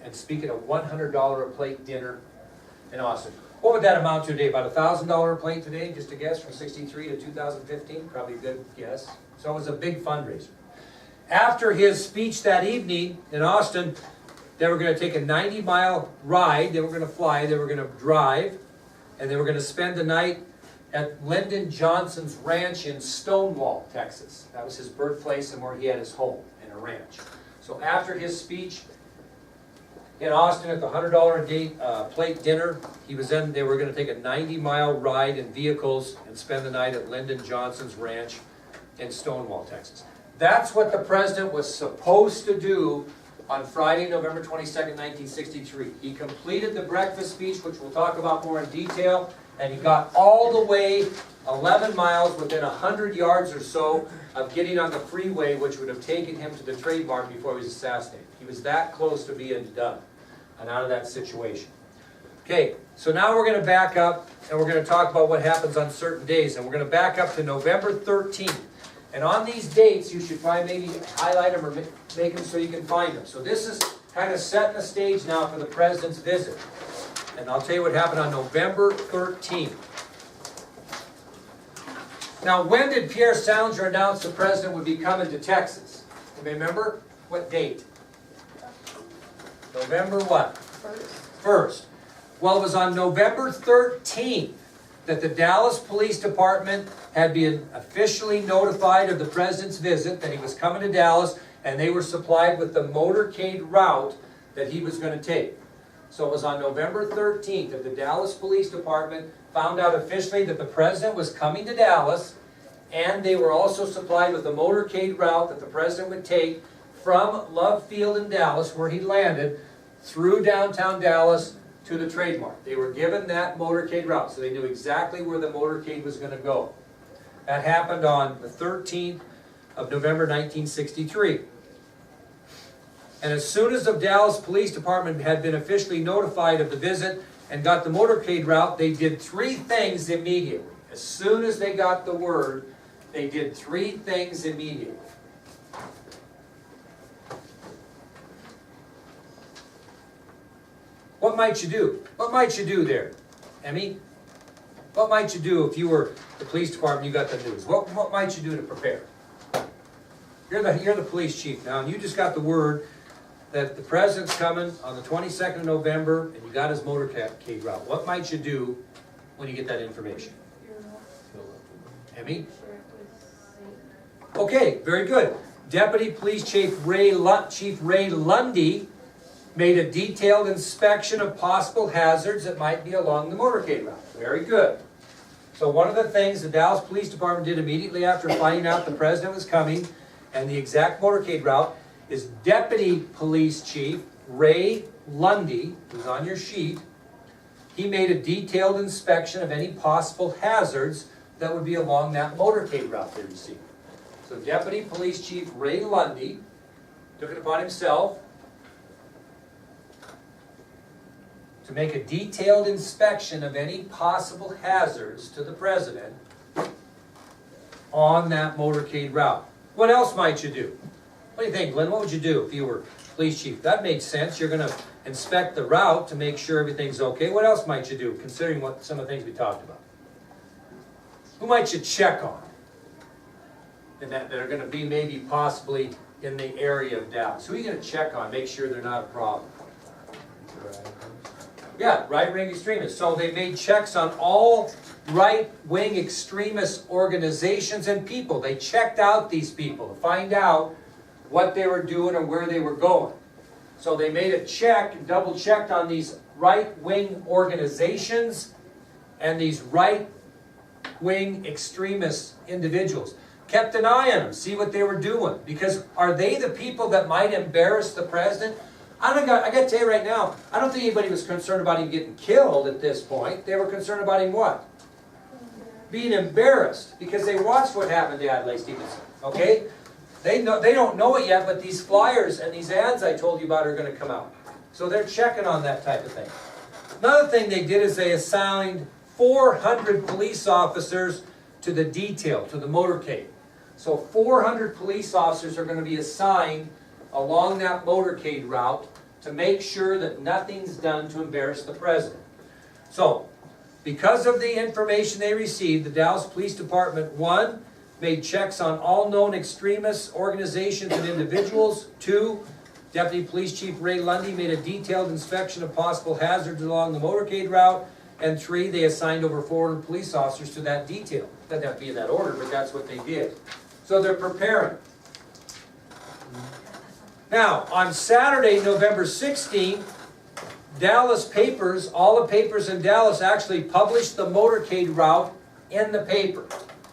and speak at a $100 a plate dinner in Austin. What would that amount to today? About $1,000 a plate today, just a guess, from 63 to 2015? Probably a good guess. So it was a big fundraiser. After his speech that evening in Austin, they were going to take a 90-mile ride. They were going to fly, they were going to drive, and they were going to spend the night at Lyndon Johnson's ranch in Stonewall, Texas. That was his birthplace and where he had his home, in a ranch. So after his speech in Austin at the $100 a day plate dinner, they were going to take a 90-mile ride in vehicles and spend the night at Lyndon Johnson's ranch in Stonewall, Texas. That's what the president was supposed to do on Friday, November 22nd, 1963. He completed the breakfast speech, which we'll talk about more in detail, and he got all the way 11 miles within 100 yards or so of getting on the freeway, which would have taken him to the Trade Mart before he was assassinated. He was that close to being done and out of that situation. Okay, so now we're going to back up and we're going to talk about what happens on certain days. And we're going to back up to November 13th. And on these dates, you should probably maybe highlight them or make them so you can find them. So this is kind of setting the stage now for the president's visit. And I'll tell you what happened on November 13th. Now, when did Pierre Salinger announce the president would be coming to Texas? You remember? What date? November what? 1st. Well, it was on November 13th that the Dallas Police Department had been officially notified of the president's visit, that he was coming to Dallas, and they were supplied with the motorcade route that he was going to take. So it was on November 13th that the Dallas Police Department found out officially that the president was coming to Dallas, and they were also supplied with the motorcade route that the president would take from Love Field in Dallas, where he landed, through downtown Dallas to the Trade Mart. They were given that motorcade route, so they knew exactly where the motorcade was going to go. That happened on the 13th of November 1963. And as soon as the Dallas Police Department had been officially notified of the visit and got the motorcade route, they did 3 things immediately. As soon as they got the word, they did 3 things immediately. What might you do? What might you do there, Emmy? What might you do if you were the police department, you got the news? What might you do to prepare? You're the police chief now, and you just got the word that the president's coming on the 22nd of November, and you got his motorcade route. What might you do when you get that information? Emmy? Okay, very good. Deputy Police Chief Ray Lundy made a detailed inspection of possible hazards that might be along the motorcade route. Very good. So one of the things the Dallas Police Department did immediately after finding out the president was coming and the exact motorcade route is Deputy Police Chief Ray Lundy, who's on your sheet. He made a detailed inspection of any possible hazards that would be along that motorcade route they received. So Deputy Police Chief Ray Lundy took it upon himself to make a detailed inspection of any possible hazards to the president on that motorcade route. What else might you do? What do you think, Glenn? What would you do if you were police chief? That made sense. You're going to inspect the route to make sure everything's okay. What else might you do, considering what some of the things we talked about? Who might you check on? And that are going to be maybe possibly in the area of Dallas. Who are you going to check on? Make sure they're not a problem. Yeah, right-wing extremists. So they made checks on all right-wing extremist organizations and people. They checked out these people to find out what they were doing or where they were going. So they made a check, double-checked on these right-wing organizations and these right-wing extremist individuals. Kept an eye on them, see what they were doing. Because are they the people that might embarrass the president? I got to tell you right now, I don't think anybody was concerned about him getting killed at this point. They were concerned about him what? Being embarrassed. Because they watched what happened to Adlai Stevenson. Okay? They don't know it yet, but these flyers and these ads I told you about are going to come out. So they're checking on that type of thing. Another thing they did is they assigned 400 police officers to the detail, to the motorcade. So 400 police officers are going to be assigned along that motorcade route to make sure that nothing's done to embarrass the president. So, because of the information they received, the Dallas Police Department, 1, made checks on all known extremist organizations and individuals. 2, Deputy Police Chief Ray Lundy made a detailed inspection of possible hazards along the motorcade route. And 3, they assigned over 400 police officers to that detail. Doesn't have to be in that order, but that's what they did. So they're preparing. Now, on Saturday, November 16th, Dallas papers, all the papers in Dallas actually published the motorcade route in the paper.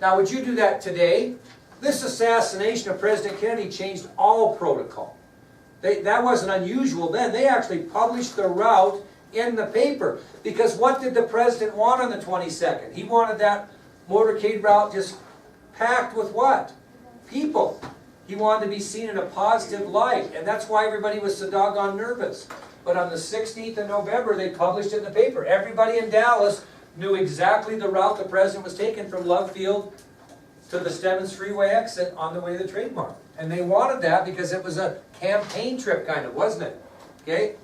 Now, would you do that today? This assassination of President Kennedy changed all protocol. That wasn't unusual then. They actually published the route in the paper. Because what did the president want on the 22nd? He wanted that motorcade route just packed with what? People. He wanted to be seen in a positive light. And that's why everybody was so doggone nervous. But on the 16th of November, they published it in the paper. Everybody in Dallas knew exactly the route the president was taking from Love Field to the Stemmons Freeway exit on the way to the Trade Mart. And they wanted that because it was a campaign trip kind of, wasn't it? Okay?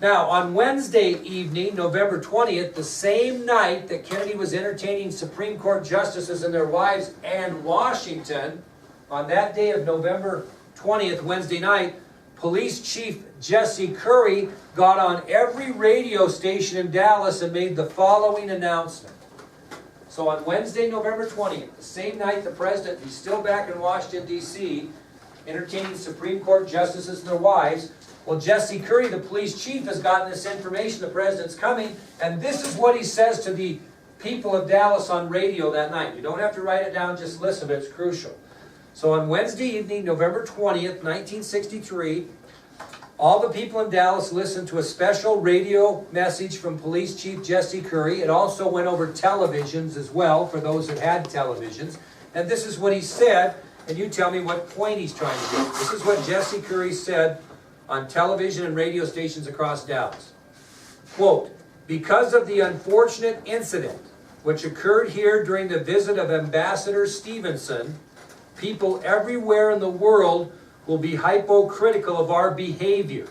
Now, on Wednesday evening, November 20th, the same night that Kennedy was entertaining Supreme Court justices and their wives in Washington, on that day of November 20th, Wednesday night, Police Chief Jesse Curry got on every radio station in Dallas and made the following announcement. So on Wednesday, November 20th, the same night the president, he's still back in Washington, D.C., entertaining Supreme Court justices and their wives. Well, Jesse Curry, the police chief, has gotten this information the president's coming, and this is what he says to the people of Dallas on radio that night. You don't have to write it down, just listen, but it's crucial. So on Wednesday evening, November 20th, 1963, all the people in Dallas listened to a special radio message from Police Chief Jesse Curry. It also went over televisions as well, for those that had televisions. And this is what he said, and you tell me what point he's trying to get. This is what Jesse Curry said on television and radio stations across Dallas. Quote, because of the unfortunate incident which occurred here during the visit of Ambassador Stevenson, people everywhere in the world will be hypocritical of our behavior.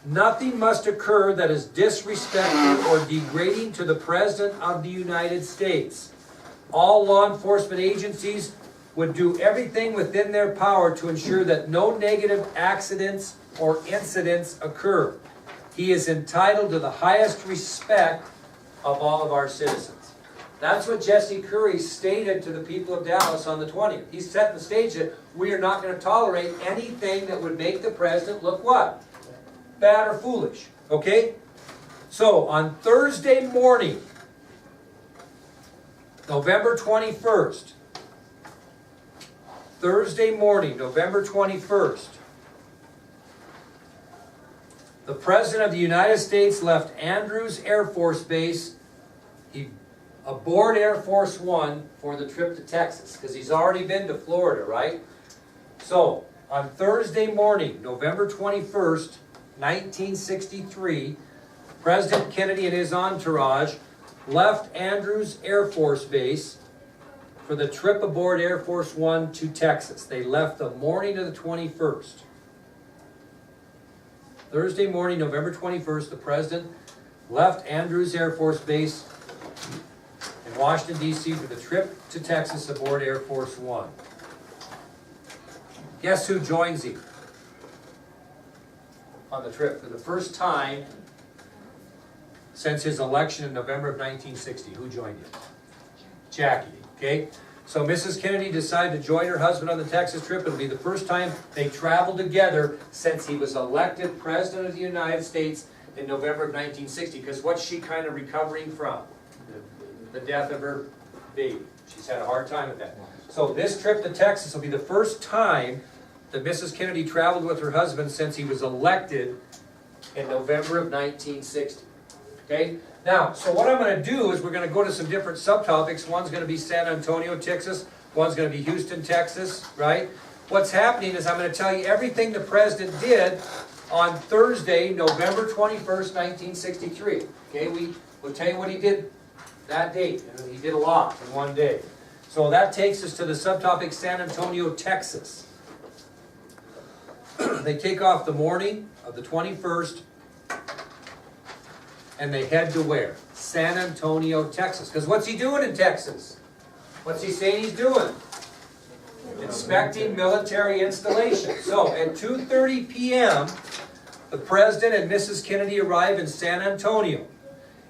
Nothing must occur that is disrespectful or degrading to the President of the United States. All law enforcement agencies would do everything within their power to ensure that no negative accidents or incidents occur. He is entitled to the highest respect of all of our citizens. That's what Jesse Curry stated to the people of Dallas on the 20th. He's setting the stage that we are not going to tolerate anything that would make the president look what? Bad or foolish. Okay? So, on Thursday morning, November 21st, Thursday morning, November 21st, the President of the United States left Andrews Air Force Base aboard Air Force One for the trip to Texas, because he's already been to Florida, right? So, on Thursday morning, November 21st, 1963, President Kennedy and his entourage left Andrews Air Force Base for the trip aboard Air Force One to Texas. They left the morning of the 21st. Thursday morning, November 21st, the President left Andrews Air Force Base in Washington, D.C. for the trip to Texas aboard Air Force One. Guess who joins him on the trip for the first time since his election in November of 1960? Who joined him? Jackie, okay? So Mrs. Kennedy decided to join her husband on the Texas trip. It'll be the first time they traveled together since he was elected President of the United States in November of 1960. Because what's she kind of recovering from? The death of her baby. She's had a hard time with that. So this trip to Texas will be the first time that Mrs. Kennedy traveled with her husband since he was elected in November of 1960. Okay? Now, so what I'm going to do is we're going to go to some different subtopics. One's going to be San Antonio, Texas. One's going to be Houston, Texas, right? What's happening is I'm going to tell you everything the President did on Thursday, November 21st, 1963. Okay? We'll tell you what he did that date. He did a lot in one day. So that takes us to the subtopic San Antonio, Texas. they take off the morning of the 21st, and they head to where? San Antonio, Texas. Because what's he doing in Texas? What's he saying he's doing? Inspecting military installations. So at 2:30 p.m., the President and Mrs. Kennedy arrive in San Antonio.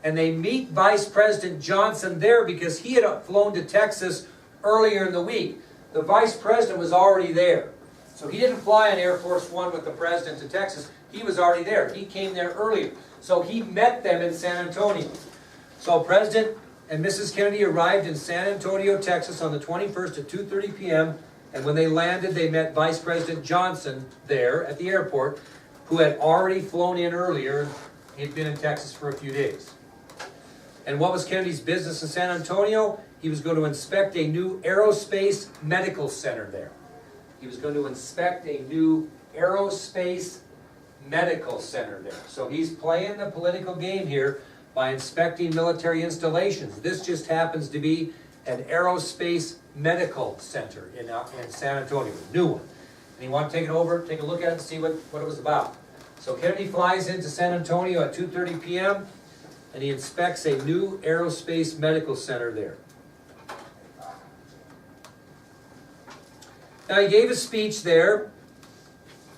And they meet Vice President Johnson there because he had flown to Texas earlier in the week. The Vice President was already there. So he didn't fly on Air Force One with the President to Texas. He was already there. He came there earlier. So he met them in San Antonio. So President and Mrs. Kennedy arrived in San Antonio, Texas on the 21st at 2:30 p.m. And when they landed, they met Vice President Johnson there at the airport, who had already flown in earlier. He'd been in Texas for a few days. And what was Kennedy's business in San Antonio? He was going to inspect a new aerospace medical center there. He was going to inspect a new aerospace medical center there. So he's playing the political game here by inspecting military installations. This just happens to be an aerospace medical center in San Antonio, a new one. And he wanted to take it over, take a look at it, and see what it was about. So Kennedy flies into San Antonio at 2:30 p.m. and he inspects a new aerospace medical center there. Now he gave a speech there,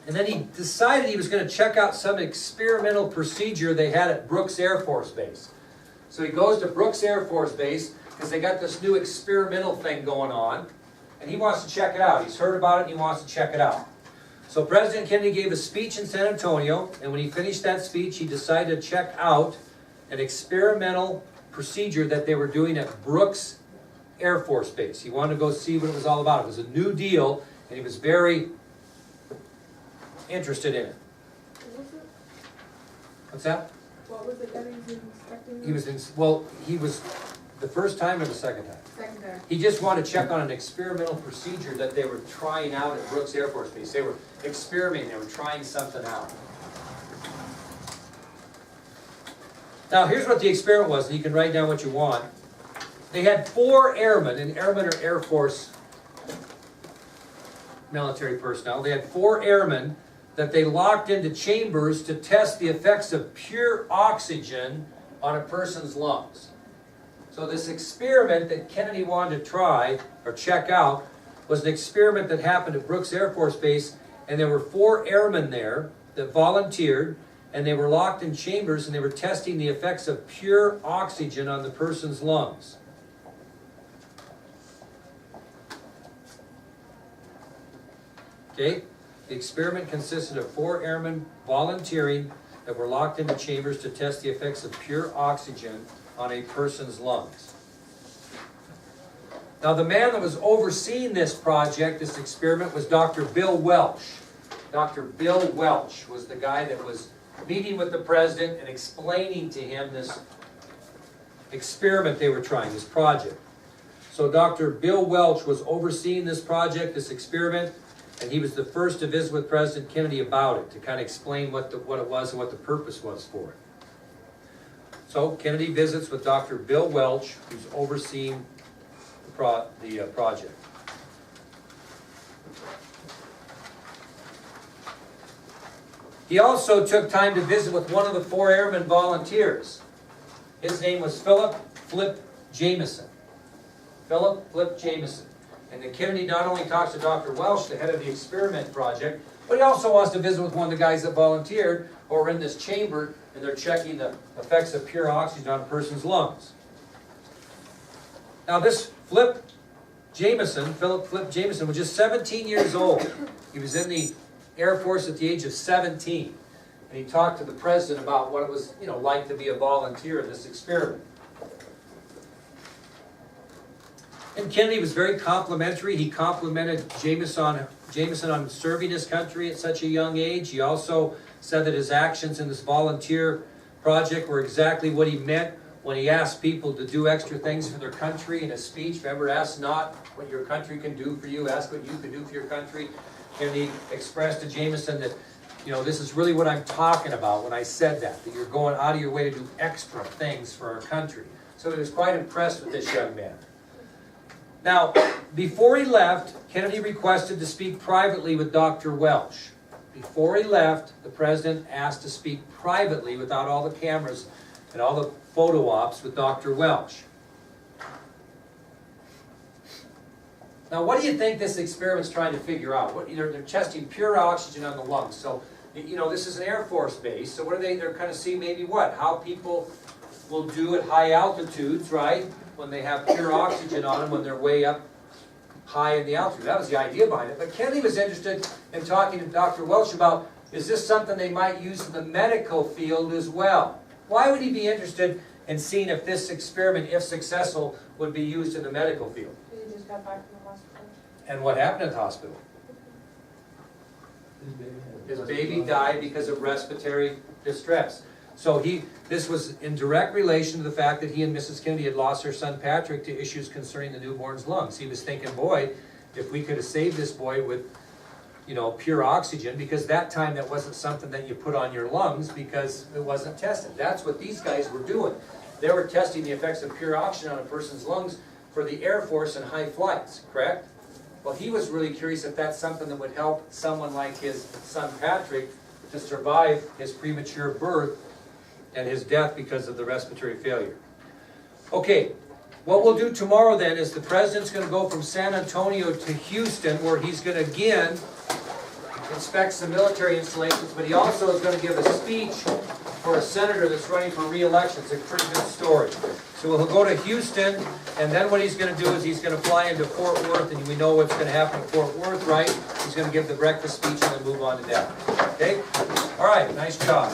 and then he decided he was going to check out some experimental procedure they had at Brooks Air Force Base. So he goes to Brooks Air Force Base because they got this new experimental thing going on, and he wants to check it out. He's heard about it and he wants to check it out. So President Kennedy gave a speech in San Antonio, and when he finished that speech, he decided to check out an experimental procedure that they were doing at Brooks Air Force Base. He wanted to go see what it was all about. It was a new deal, and he was very interested in it. What was it? What's that? What was it that he was inspecting? He was the first time or the second time? Second time. He just wanted to check on an experimental procedure that they were trying out at Brooks Air Force Base. They were experimenting, they were trying something out. Now here's what the experiment was, and you can write down what you want. They had 4 airmen, and airmen are Air Force military personnel. They had 4 airmen that they locked into chambers to test the effects of pure oxygen on a person's lungs. So this experiment that Kennedy wanted to try or check out was an experiment that happened at Brooks Air Force Base, and there were 4 airmen there that volunteered, and they were locked in chambers, and they were testing the effects of pure oxygen on the person's lungs. Okay? The experiment consisted of 4 airmen volunteering that were locked into chambers to test the effects of pure oxygen on a person's lungs. Now the man that was overseeing this project, this experiment, was Dr. Bill Welch. Dr. Bill Welch was the guy that was meeting with the president and explaining to him this experiment they were trying, this project. So Dr. Bill Welch was overseeing this project, this experiment, and he was the first to visit with President Kennedy about it, to kind of explain what it was and what the purpose was for it. So Kennedy visits with Dr. Bill Welch, who's overseeing the project. He also took time to visit with one of the 4 airmen volunteers. His name was Philip Flip Jameson. Philip Flip Jameson. And then Kennedy not only talks to Dr. Welch, the head of the experiment project, but he also wants to visit with one of the guys that volunteered or were in this chamber, and they're checking the effects of pure oxygen on a person's lungs. Now this Philip Flip Jameson, was just 17 years old. He was in the Air Force at the age of 17. And he talked to the president about what it was, like to be a volunteer in this experiment. And Kennedy was very complimentary. He complimented Jameson on serving his country at such a young age. He also said that his actions in this volunteer project were exactly what he meant when he asked people to do extra things for their country in his speech. Remember, ask not what your country can do for you, ask what you can do for your country. And he expressed to Jameson that, this is really what I'm talking about when I said that you're going out of your way to do extra things for our country. So he was quite impressed with this young man. Now, before he left, Kennedy requested to speak privately with Dr. Welch. before he left, the president asked to speak privately without all the cameras and all the photo ops with Dr. Welch. Now, what do you think this experiment's trying to figure out? They're testing pure oxygen on the lungs. So, you know, this is an Air Force base. So what are they're kind of seeing maybe what? How people will do at high altitudes, right? When they have pure oxygen on them, when they're way up high in the altitude. That was the idea behind it. But Kennedy was interested in talking to Dr. Welch about, is this something they might use in the medical field as well? Why would he be interested in seeing if this experiment, if successful, would be used in the medical field? You just got back from the hospital. And what happened at the hospital? His baby died because of respiratory distress. So this was in direct relation to the fact that he and Mrs. Kennedy had lost their son Patrick to issues concerning the newborn's lungs. He was thinking, boy, if we could have saved this boy with, you know, pure oxygen, because that time that wasn't something that you put on your lungs because it wasn't tested. That's what these guys were doing. They were testing the effects of pure oxygen on a person's lungs for the Air Force and high flights, correct? Well, he was really curious if that's something that would help someone like his son Patrick to survive his premature birth and his death because of the respiratory failure. Okay, what we'll do tomorrow then is the president's going to go from San Antonio to Houston, where he's going to again inspect some military installations, but he also is going to give a speech for a senator that's running for re-election. It's a pretty good story. So he'll go to Houston, and then what he's going to do is he's going to fly into Fort Worth, and we know what's going to happen in Fort Worth, right? He's going to give the breakfast speech and then move on to that. Okay? All right, nice job.